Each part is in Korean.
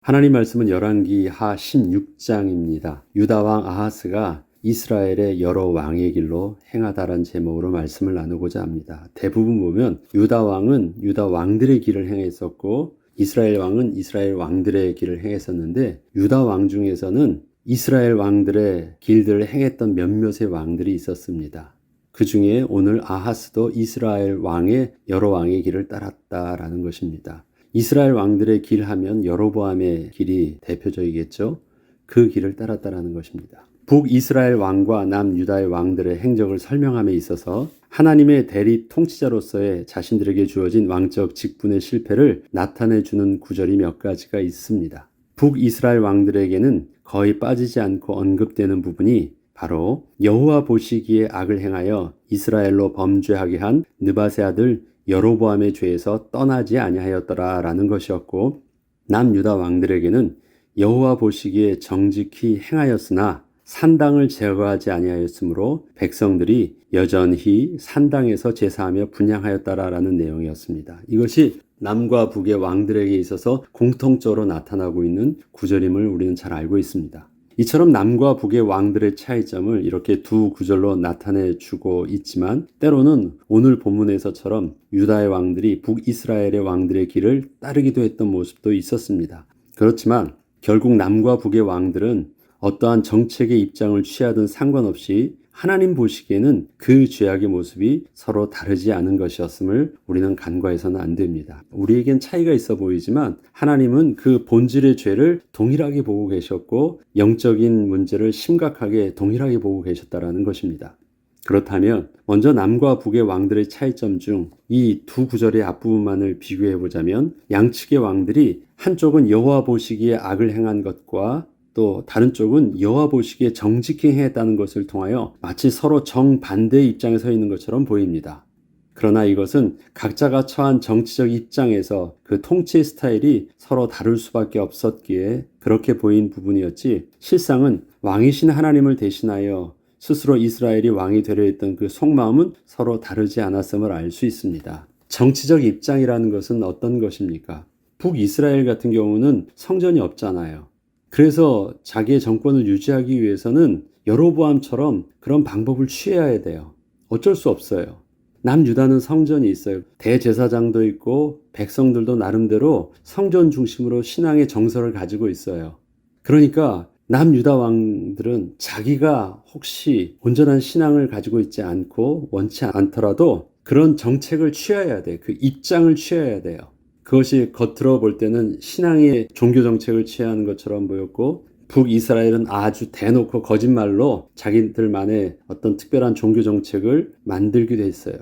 하나님 말씀은 열왕기하 16장입니다. 유다 왕 아하스가 이스라엘의 여러 왕의 길로 행하다라는 제목으로 말씀을 나누고자 합니다. 대부분 보면 유다 왕은 유다 왕들의 길을 행했었고 이스라엘 왕은 이스라엘 왕들의 길을 행했었는데 유다 왕 중에서는 이스라엘 왕들의 길들을 행했던 몇몇의 왕들이 있었습니다. 그 중에 오늘 아하스도 이스라엘 왕의 여러 왕의 길을 따랐다라는 것입니다. 이스라엘 왕들의 길 하면 여로보암의 길이 대표적이겠죠. 그 길을 따랐다라는 것입니다. 북이스라엘 왕과 남유다의 왕들의 행적을 설명함에 있어서 하나님의 대리 통치자로서의 자신들에게 주어진 왕적 직분의 실패를 나타내주는 구절이 몇 가지가 있습니다. 북이스라엘 왕들에게는 거의 빠지지 않고 언급되는 부분이 바로 여호와 보시기에 악을 행하여 이스라엘로 범죄하게 한 느밧의 아들 여로보암의 죄에서 떠나지 아니하였더라라는 것이었고, 남유다 왕들에게는 여호와 보시기에 정직히 행하였으나 산당을 제거하지 아니하였으므로 백성들이 여전히 산당에서 제사하며 분향하였다라는 내용이었습니다. 이것이 남과 북의 왕들에게 있어서 공통적으로 나타나고 있는 구절임을 우리는 잘 알고 있습니다. 이처럼 남과 북의 왕들의 차이점을 이렇게 두 구절로 나타내주고 있지만 때로는 오늘 본문에서처럼 유다의 왕들이 북이스라엘의 왕들의 길을 따르기도 했던 모습도 있었습니다. 그렇지만 결국 남과 북의 왕들은 어떠한 정책의 입장을 취하든 상관없이 하나님 보시기에는 그 죄악의 모습이 서로 다르지 않은 것이었음을 우리는 간과해서는 안 됩니다. 우리에겐 차이가 있어 보이지만 하나님은 그 본질의 죄를 동일하게 보고 계셨고 영적인 문제를 심각하게 동일하게 보고 계셨다라는 것입니다. 그렇다면 먼저 남과 북의 왕들의 차이점 중 이 두 구절의 앞부분만을 비교해 보자면 양측의 왕들이 한쪽은 여호와 보시기에 악을 행한 것과 또 다른 쪽은 여호와 보시기에 정직히 행했다는 것을 통하여 마치 서로 정반대의 입장에 서 있는 것처럼 보입니다. 그러나 이것은 각자가 처한 정치적 입장에서 그 통치 스타일이 서로 다를 수밖에 없었기에 그렇게 보인 부분이었지, 실상은 왕이신 하나님을 대신하여 스스로 이스라엘이 왕이 되려 했던 그 속마음은 서로 다르지 않았음을 알 수 있습니다. 정치적 입장이라는 것은 어떤 것입니까? 북이스라엘 같은 경우는 성전이 없잖아요. 그래서 자기의 정권을 유지하기 위해서는 여로보암처럼 그런 방법을 취해야 돼요. 어쩔 수 없어요. 남유다는 성전이 있어요. 대제사장도 있고 백성들도 나름대로 성전 중심으로 신앙의 정서를 가지고 있어요. 그러니까 남유다 왕들은 자기가 혹시 온전한 신앙을 가지고 있지 않고 원치 않더라도 그런 정책을 취해야 돼요. 그 입장을 취해야 돼요. 그것이 겉으로 볼 때는 신앙의 종교 정책을 취하는 것처럼 보였고, 북이스라엘은 아주 대놓고 거짓말로 자기들만의 어떤 특별한 종교 정책을 만들기도 했어요.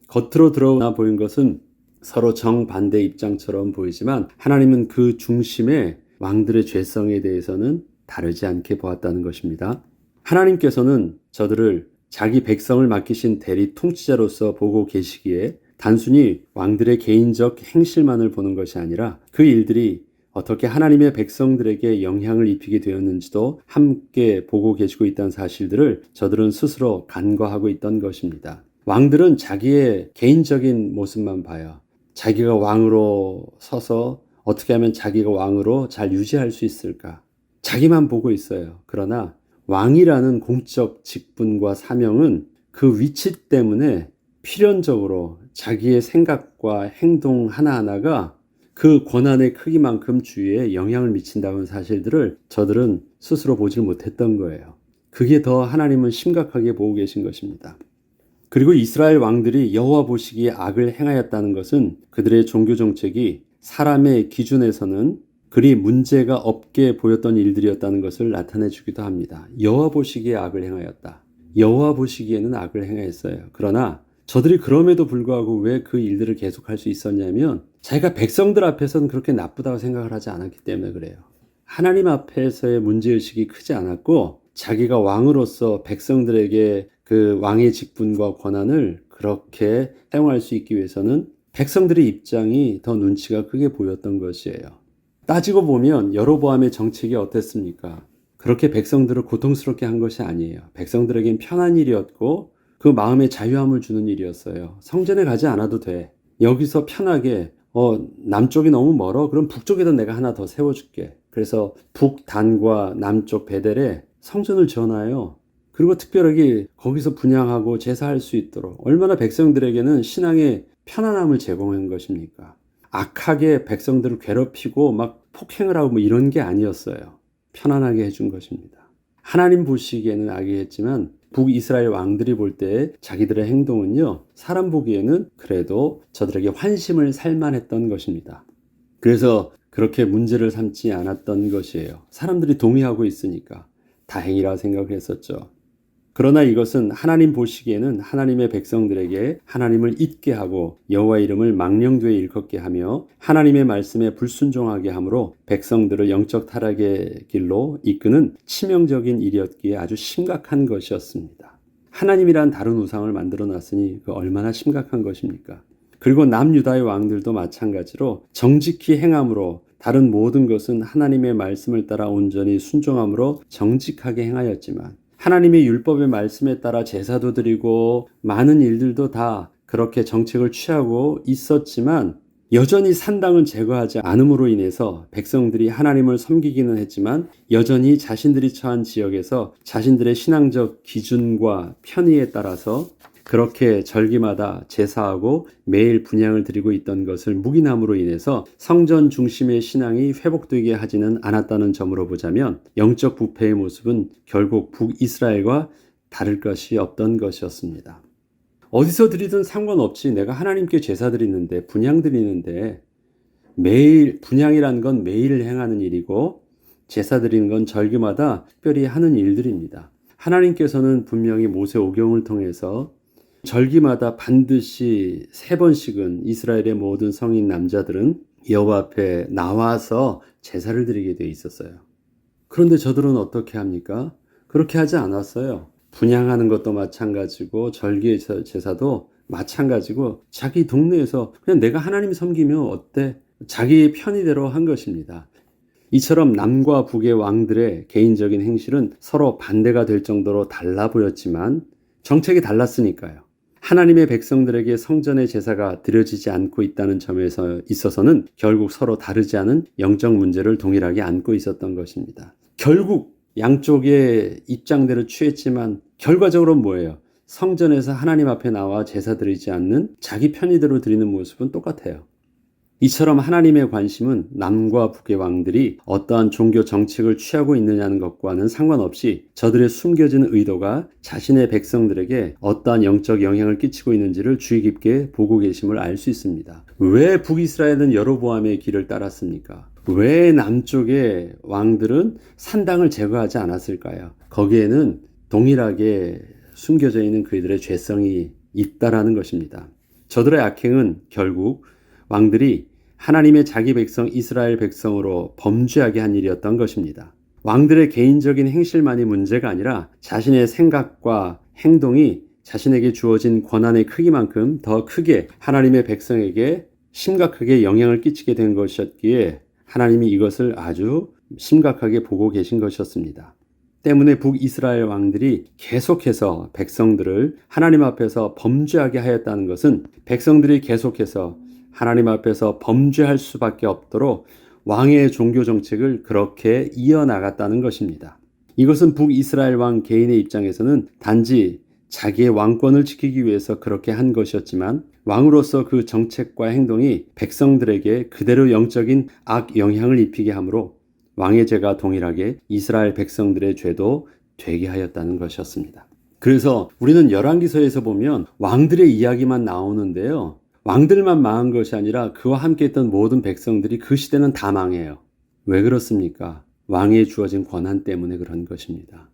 겉으로 드러나 보인 것은 서로 정반대 입장처럼 보이지만 하나님은 그 중심에 왕들의 죄성에 대해서는 다르지 않게 보았다는 것입니다. 하나님께서는 저들을 자기 백성을 맡기신 대리 통치자로서 보고 계시기에 단순히 왕들의 개인적 행실만을 보는 것이 아니라 그 일들이 어떻게 하나님의 백성들에게 영향을 입히게 되었는지도 함께 보고 계시고 있다는 사실들을 저들은 스스로 간과하고 있던 것입니다. 왕들은 자기의 개인적인 모습만 봐요. 자기가 왕으로 서서 어떻게 하면 자기가 왕으로 잘 유지할 수 있을까? 자기만 보고 있어요. 그러나 왕이라는 공적 직분과 사명은 그 위치 때문에 필연적으로 자기의 생각과 행동 하나하나가 그 권한의 크기만큼 주위에 영향을 미친다는 사실들을 저들은 스스로 보지 못했던 거예요. 그게 더 하나님은 심각하게 보고 계신 것입니다. 그리고 이스라엘 왕들이 여호와 보시기에 악을 행하였다는 것은 그들의 종교 정책이 사람의 기준에서는 그리 문제가 없게 보였던 일들이었다는 것을 나타내 주기도 합니다. 여호와 보시기에 악을 행하였다. 여호와 보시기에는 악을 행하였어요. 그러나 저들이 그럼에도 불구하고 왜 그 일들을 계속할 수 있었냐면 자기가 백성들 앞에서는 그렇게 나쁘다고 생각을 하지 않았기 때문에 그래요. 하나님 앞에서의 문제의식이 크지 않았고 자기가 왕으로서 백성들에게 그 왕의 직분과 권한을 그렇게 사용할 수 있기 위해서는 백성들의 입장이 더 눈치가 크게 보였던 것이에요. 따지고 보면 여로보암의 정책이 어땠습니까? 그렇게 백성들을 고통스럽게 한 것이 아니에요. 백성들에겐 편한 일이었고 그 마음에 자유함을 주는 일이었어요. 성전에 가지 않아도 돼. 여기서 편하게 남쪽이 너무 멀어? 그럼 북쪽에다 내가 하나 더 세워줄게. 그래서 북단과 남쪽 베델에 성전을 지어놔요. 그리고 특별하게 거기서 분향하고 제사할 수 있도록 얼마나 백성들에게는 신앙의 편안함을 제공한 것입니까? 악하게 백성들을 괴롭히고 막 폭행을 하고 뭐 이런 게 아니었어요. 편안하게 해준 것입니다. 하나님 보시기에는 악이했지만 북이스라엘 왕들이 볼 때 자기들의 행동은요, 사람 보기에는 그래도 저들에게 환심을 살만했던 것입니다. 그래서 그렇게 문제를 삼지 않았던 것이에요. 사람들이 동의하고 있으니까 다행이라 생각을 했었죠. 그러나 이것은 하나님 보시기에는 하나님의 백성들에게 하나님을 잊게 하고 여호와 이름을 망령되이 일컫게 하며 하나님의 말씀에 불순종하게 함으로 백성들을 영적 타락의 길로 이끄는 치명적인 일이었기에 아주 심각한 것이었습니다. 하나님이란 다른 우상을 만들어 놨으니 그 얼마나 심각한 것입니까? 그리고 남유다의 왕들도 마찬가지로 정직히 행함으로 다른 모든 것은 하나님의 말씀을 따라 온전히 순종함으로 정직하게 행하였지만 하나님의 율법의 말씀에 따라 제사도 드리고 많은 일들도 다 그렇게 정책을 취하고 있었지만 여전히 산당은 제거하지 않음으로 인해서 백성들이 하나님을 섬기기는 했지만 여전히 자신들이 처한 지역에서 자신들의 신앙적 기준과 편의에 따라서 그렇게 절기마다 제사하고 매일 분향을 드리고 있던 것을 묵인함으로 인해서 성전 중심의 신앙이 회복되게 하지는 않았다는 점으로 보자면 영적 부패의 모습은 결국 북이스라엘과 다를 것이 없던 것이었습니다. 어디서 드리든 상관없이 내가 하나님께 제사 드리는데 분향 드리는데 매일 분향이란 건 매일 행하는 일이고 제사 드리는 건 절기마다 특별히 하는 일들입니다. 하나님께서는 분명히 모세오경을 통해서 절기마다 반드시 3번씩은 이스라엘의 모든 성인 남자들은 여호와 앞에 나와서 제사를 드리게 돼 있었어요. 그런데 저들은 어떻게 합니까? 그렇게 하지 않았어요. 분향하는 것도 마찬가지고 절기의 제사도 마찬가지고 자기 동네에서 그냥 내가 하나님 섬기면 어때? 자기 편의대로 한 것입니다. 이처럼 남과 북의 왕들의 개인적인 행실은 서로 반대가 될 정도로 달라 보였지만 정책이 달랐으니까요. 하나님의 백성들에게 성전의 제사가 드려지지 않고 있다는 점에서 있어서는 결국 서로 다르지 않은 영적 문제를 동일하게 안고 있었던 것입니다. 결국 양쪽의 입장대로 취했지만 결과적으로 뭐예요? 성전에서 하나님 앞에 나와 제사 드리지 않는 자기 편의대로 드리는 모습은 똑같아요. 이처럼 하나님의 관심은 남과 북의 왕들이 어떠한 종교 정책을 취하고 있느냐는 것과는 상관없이 저들의 숨겨진 의도가 자신의 백성들에게 어떠한 영적 영향을 끼치고 있는지를 주의 깊게 보고 계심을 알 수 있습니다. 왜 북이스라엘은 여로보암의 길을 따랐습니까? 왜 남쪽의 왕들은 산당을 제거하지 않았을까요? 거기에는 동일하게 숨겨져 있는 그들의 죄성이 있다라는 것입니다. 저들의 악행은 결국 왕들이 하나님의 자기 백성 이스라엘 백성으로 범죄하게 한 일이었던 것입니다. 왕들의 개인적인 행실만이 문제가 아니라 자신의 생각과 행동이 자신에게 주어진 권한의 크기만큼 더 크게 하나님의 백성에게 심각하게 영향을 끼치게 된 것이었기에 하나님이 이것을 아주 심각하게 보고 계신 것이었습니다. 때문에 북이스라엘 왕들이 계속해서 백성들을 하나님 앞에서 범죄하게 하였다는 것은 백성들이 계속해서 하나님 앞에서 범죄할 수밖에 없도록 왕의 종교 정책을 그렇게 이어나갔다는 것입니다. 이것은 북이스라엘 왕 개인의 입장에서는 단지 자기의 왕권을 지키기 위해서 그렇게 한 것이었지만 왕으로서 그 정책과 행동이 백성들에게 그대로 영적인 악 영향을 입히게 하므로 왕의 죄가 동일하게 이스라엘 백성들의 죄도 되게 하였다는 것이었습니다. 그래서 우리는 열왕기서에서 보면 왕들의 이야기만 나오는데요. 왕들만 망한 것이 아니라 그와 함께 했던 모든 백성들이 그 시대는 다 망해요. 왜 그렇습니까? 왕에 주어진 권한 때문에 그런 것입니다.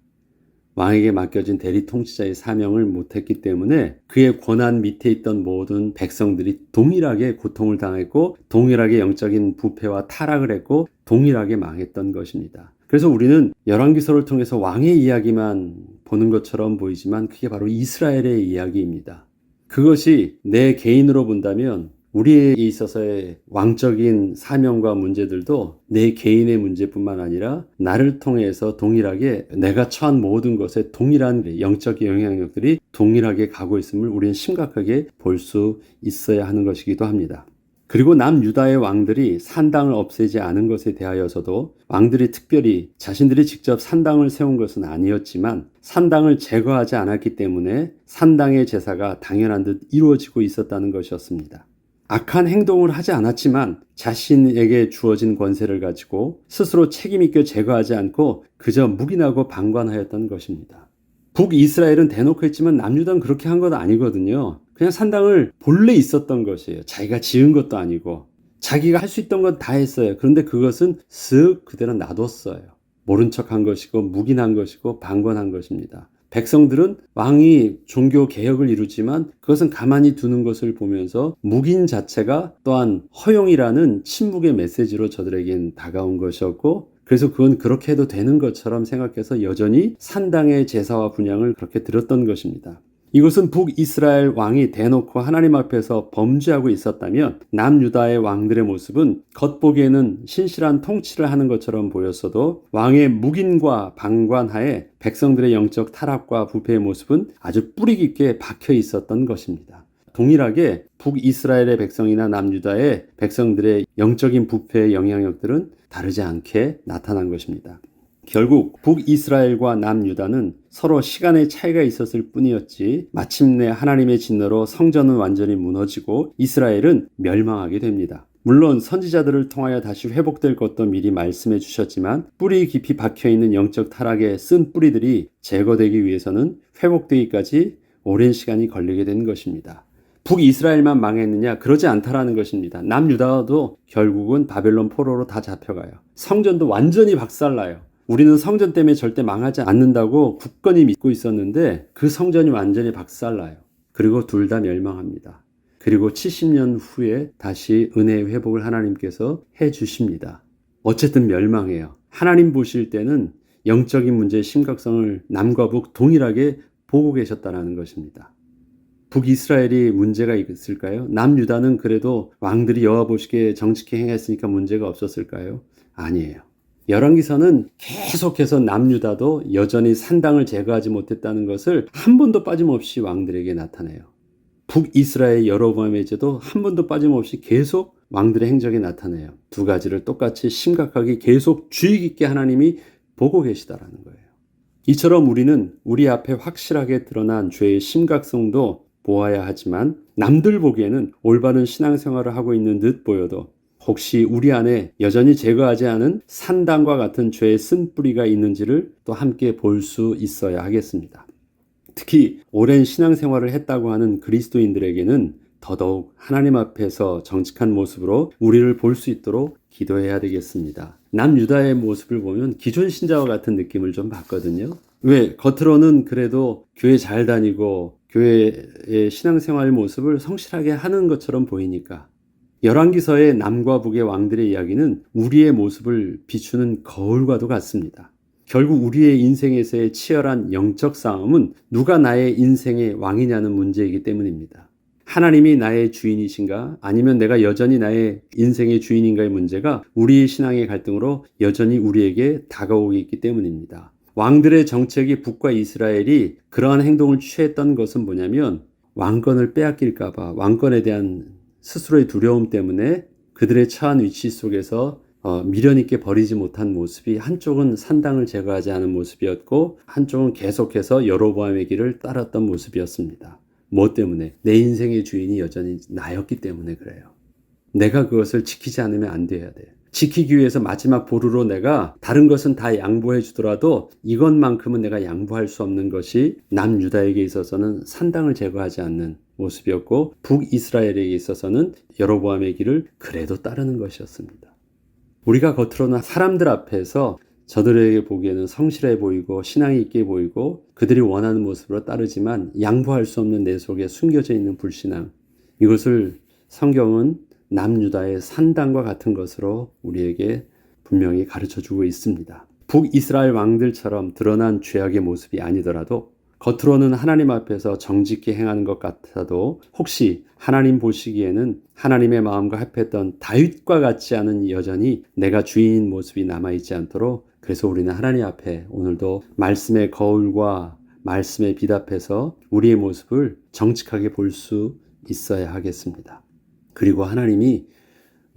왕에게 맡겨진 대리 통치자의 사명을 못했기 때문에 그의 권한 밑에 있던 모든 백성들이 동일하게 고통을 당했고 동일하게 영적인 부패와 타락을 했고 동일하게 망했던 것입니다. 그래서 우리는 열왕기서를 통해서 왕의 이야기만 보는 것처럼 보이지만 그게 바로 이스라엘의 이야기입니다. 그것이 내 개인으로 본다면 우리에 있어서의 왕적인 사명과 문제들도 내 개인의 문제뿐만 아니라 나를 통해서 동일하게 내가 처한 모든 것에 동일한 영적 영향력들이 동일하게 가고 있음을 우리는 심각하게 볼 수 있어야 하는 것이기도 합니다. 그리고 남유다의 왕들이 산당을 없애지 않은 것에 대하여서도 왕들이 특별히 자신들이 직접 산당을 세운 것은 아니었지만 산당을 제거하지 않았기 때문에 산당의 제사가 당연한 듯 이루어지고 있었다는 것이었습니다. 악한 행동을 하지 않았지만 자신에게 주어진 권세를 가지고 스스로 책임있게 제거하지 않고 그저 묵인하고 방관하였던 것입니다. 북이스라엘은 대놓고 했지만 남유다는 그렇게 한 건 아니거든요. 그냥 산당을 본래 있었던 것이에요. 자기가 지은 것도 아니고 자기가 할 수 있던 건 다 했어요. 그런데 그것은 쓱 그대로 놔뒀어요. 모른 척한 것이고 묵인한 것이고 방관한 것입니다. 백성들은 왕이 종교 개혁을 이루지만 그것은 가만히 두는 것을 보면서 묵인 자체가 또한 허용이라는 침묵의 메시지로 저들에겐 다가온 것이었고, 그래서 그건 그렇게 해도 되는 것처럼 생각해서 여전히 산당의 제사와 분향을 그렇게 드렸던 것입니다. 이것은 북이스라엘 왕이 대놓고 하나님 앞에서 범죄하고 있었다면 남유다의 왕들의 모습은 겉보기에는 신실한 통치를 하는 것처럼 보였어도 왕의 묵인과 방관하에 백성들의 영적 타락과 부패의 모습은 아주 뿌리 깊게 박혀 있었던 것입니다. 동일하게 북이스라엘의 백성이나 남유다의 백성들의 영적인 부패의 영향력들은 다르지 않게 나타난 것입니다. 결국 북이스라엘과 남유다는 서로 시간의 차이가 있었을 뿐이었지 마침내 하나님의 진노로 성전은 완전히 무너지고 이스라엘은 멸망하게 됩니다. 물론 선지자들을 통하여 다시 회복될 것도 미리 말씀해 주셨지만 뿌리 깊이 박혀있는 영적 타락의 쓴 뿌리들이 제거되기 위해서는 회복되기까지 오랜 시간이 걸리게 된 것입니다. 북이스라엘만 망했느냐? 그러지 않다라는 것입니다. 남유다도 결국은 바벨론 포로로 다 잡혀가요. 성전도 완전히 박살나요. 우리는 성전 때문에 절대 망하지 않는다고 굳건히 믿고 있었는데 그 성전이 완전히 박살나요. 그리고 둘 다 멸망합니다. 그리고 70년 후에 다시 은혜의 회복을 하나님께서 해주십니다. 어쨌든 멸망해요. 하나님 보실 때는 영적인 문제의 심각성을 남과 북 동일하게 보고 계셨다는 것입니다. 북이스라엘이 문제가 있을까요? 남유다는 그래도 왕들이 여호와 보시기에 정직히 행했으니까 문제가 없었을까요? 아니에요. 열왕기서는 계속해서 남유다도 여전히 산당을 제거하지 못했다는 것을 한 번도 빠짐없이 왕들에게 나타내요. 북이스라엘 여로보암의 죄도 한 번도 빠짐없이 계속 왕들의 행적에 나타내요. 두 가지를 똑같이 심각하게 계속 주의 깊게 하나님이 보고 계시다라는 거예요. 이처럼 우리는 우리 앞에 확실하게 드러난 죄의 심각성도 보아야 하지만 남들 보기에는 올바른 신앙생활을 하고 있는 듯 보여도 혹시 우리 안에 여전히 제거하지 않은 산당과 같은 죄의 쓴뿌리가 있는지를 또 함께 볼 수 있어야 하겠습니다. 특히 오랜 신앙생활을 했다고 하는 그리스도인들에게는 더더욱 하나님 앞에서 정직한 모습으로 우리를 볼 수 있도록 기도해야 되겠습니다. 남유다의 모습을 보면 기존 신자와 같은 느낌을 좀 받거든요. 왜? 겉으로는 그래도 교회 잘 다니고 교회의 신앙생활 모습을 성실하게 하는 것처럼 보이니까. 열왕기서의 남과 북의 왕들의 이야기는 우리의 모습을 비추는 거울과도 같습니다. 결국 우리의 인생에서의 치열한 영적 싸움은 누가 나의 인생의 왕이냐는 문제이기 때문입니다. 하나님이 나의 주인이신가? 아니면 내가 여전히 나의 인생의 주인인가의 문제가 우리의 신앙의 갈등으로 여전히 우리에게 다가오고 있기 때문입니다. 왕들의 정책이 북과 이스라엘이 그러한 행동을 취했던 것은 뭐냐면 왕권을 빼앗길까 봐 왕권에 대한 스스로의 두려움 때문에 그들의 처한 위치 속에서 미련 있게 버리지 못한 모습이 한쪽은 산당을 제거하지 않은 모습이었고 한쪽은 계속해서 여로보암의 길을 따랐던 모습이었습니다. 뭐 때문에? 내 인생의 주인이 여전히 나였기 때문에 그래요. 내가 그것을 지키지 않으면 안 돼야 돼. 지키기 위해서 마지막 보루로 내가 다른 것은 다 양보해 주더라도 이것만큼은 내가 양보할 수 없는 것이 남유다에게 있어서는 산당을 제거하지 않는 모습이었고 북이스라엘에게 있어서는 여로보암의 길을 그래도 따르는 것이었습니다. 우리가 겉으로는 사람들 앞에서 저들에게 보기에는 성실해 보이고 신앙이 있게 보이고 그들이 원하는 모습으로 따르지만 양보할 수 없는 내 속에 숨겨져 있는 불신앙, 이것을 성경은 남유다의 산당과 같은 것으로 우리에게 분명히 가르쳐주고 있습니다. 북이스라엘 왕들처럼 드러난 죄악의 모습이 아니더라도 겉으로는 하나님 앞에서 정직히 행하는 것 같아도 혹시 하나님 보시기에는 하나님의 마음과 합했던 다윗과 같지 않은 여전히 내가 주인인 모습이 남아있지 않도록, 그래서 우리는 하나님 앞에 오늘도 말씀의 거울과 말씀의 빛 앞에서 우리의 모습을 정직하게 볼 수 있어야 하겠습니다. 그리고 하나님이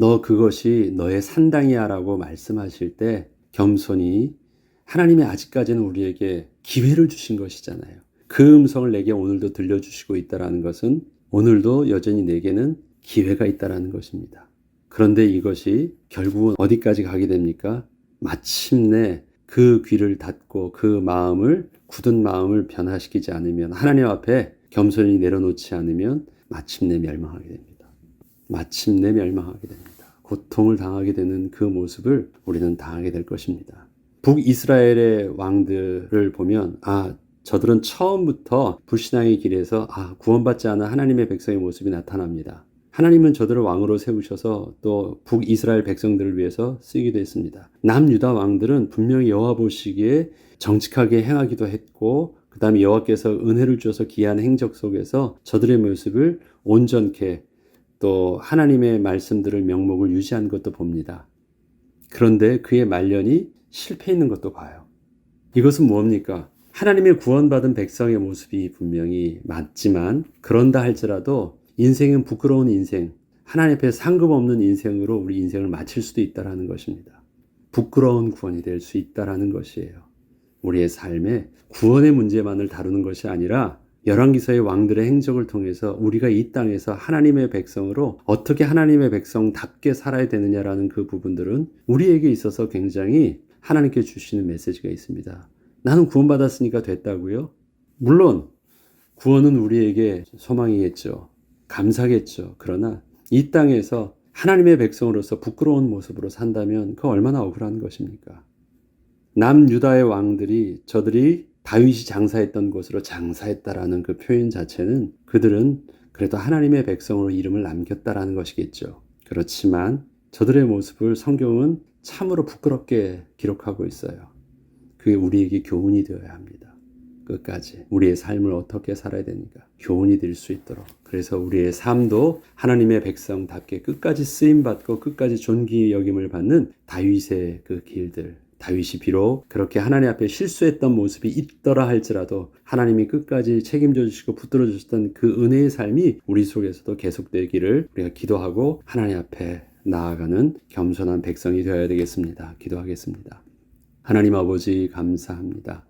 너 그것이 너의 산당이야 라고 말씀하실 때 겸손히 하나님이 아직까지는 우리에게 기회를 주신 것이잖아요. 그 음성을 내게 오늘도 들려주시고 있다는 것은 오늘도 여전히 내게는 기회가 있다는 것입니다. 그런데 이것이 결국은 어디까지 가게 됩니까? 마침내 그 귀를 닫고 그 마음을, 굳은 마음을 변화시키지 않으면, 하나님 앞에 겸손히 내려놓지 않으면 마침내 멸망하게 됩니다. 마침내 멸망하게 됩니다. 고통을 당하게 되는 그 모습을 우리는 당하게 될 것입니다. 북이스라엘의 왕들을 보면 저들은 처음부터 불신앙의 길에서 구원받지 않은 하나님의 백성의 모습이 나타납니다. 하나님은 저들을 왕으로 세우셔서 또 북이스라엘 백성들을 위해서 쓰기도 했습니다. 남유다 왕들은 분명히 여호와 보시기에 정직하게 행하기도 했고, 그 다음에 여호와께서 은혜를 주셔서 기이한 행적 속에서 저들의 모습을 온전케 또 하나님의 말씀들을 명목을 유지한 것도 봅니다. 그런데 그의 말년이 실패했는 것도 봐요. 이것은 뭡니까? 하나님의 구원받은 백성의 모습이 분명히 맞지만, 그런다 할지라도 인생은 부끄러운 인생, 하나님 앞에 상급없는 인생으로 우리 인생을 마칠 수도 있다는 것입니다. 부끄러운 구원이 될 수 있다는 것이에요. 우리의 삶에 구원의 문제만을 다루는 것이 아니라 열왕기서의 왕들의 행적을 통해서 우리가 이 땅에서 하나님의 백성으로 어떻게 하나님의 백성답게 살아야 되느냐라는 그 부분들은 우리에게 있어서 굉장히 하나님께 주시는 메시지가 있습니다. 나는 구원받았으니까 됐다고요? 물론 구원은 우리에게 소망이겠죠. 감사겠죠. 그러나 이 땅에서 하나님의 백성으로서 부끄러운 모습으로 산다면 그 얼마나 억울한 것입니까? 남유다의 왕들이 저들이 다윗이 장사했던 곳으로 장사했다라는 그 표현 자체는 그들은 그래도 하나님의 백성으로 이름을 남겼다라는 것이겠죠. 그렇지만 저들의 모습을 성경은 참으로 부끄럽게 기록하고 있어요. 그게 우리에게 교훈이 되어야 합니다. 끝까지 우리의 삶을 어떻게 살아야 되는가 교훈이 될 수 있도록, 그래서 우리의 삶도 하나님의 백성답게 끝까지 쓰임받고 끝까지 존귀 여김을 받는 다윗의 그 길들, 다윗이 비록 그렇게 하나님 앞에 실수했던 모습이 있더라 할지라도 하나님이 끝까지 책임져 주시고 붙들어 주셨던 그 은혜의 삶이 우리 속에서도 계속되기를 우리가 기도하고 하나님 앞에 나아가는 겸손한 백성이 되어야 되겠습니다. 기도하겠습니다. 하나님 아버지 감사합니다.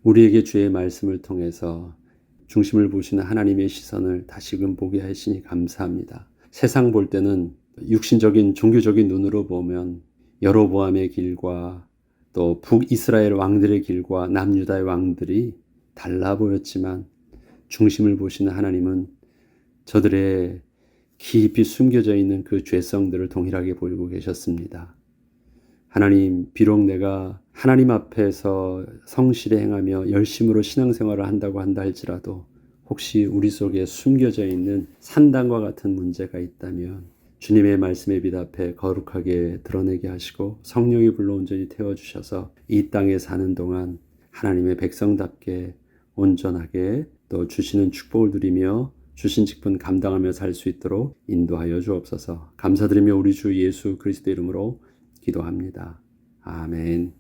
우리에게 주의 말씀을 통해서 중심을 보시는 하나님의 시선을 다시금 보게 하시니 감사합니다. 세상 볼 때는 육신적인 종교적인 눈으로 보면 여로보암의 길과 또 북이스라엘 왕들의 길과 남유다의 왕들이 달라 보였지만 중심을 보시는 하나님은 저들의 깊이 숨겨져 있는 그 죄성들을 동일하게 보이고 계셨습니다. 하나님, 비록 내가 하나님 앞에서 성실히 행하며 열심으로 신앙생활을 한다고 한다 할지라도 혹시 우리 속에 숨겨져 있는 산당과 같은 문제가 있다면 주님의 말씀에 비답해 거룩하게 드러내게 하시고 성령이 불러 온전히 태워주셔서 이 땅에 사는 동안 하나님의 백성답게 온전하게 또 주시는 축복을 누리며 주신 직분 감당하며 살 수 있도록 인도하여 주옵소서. 감사드리며 우리 주 예수 그리스도 이름으로 기도합니다. 아멘.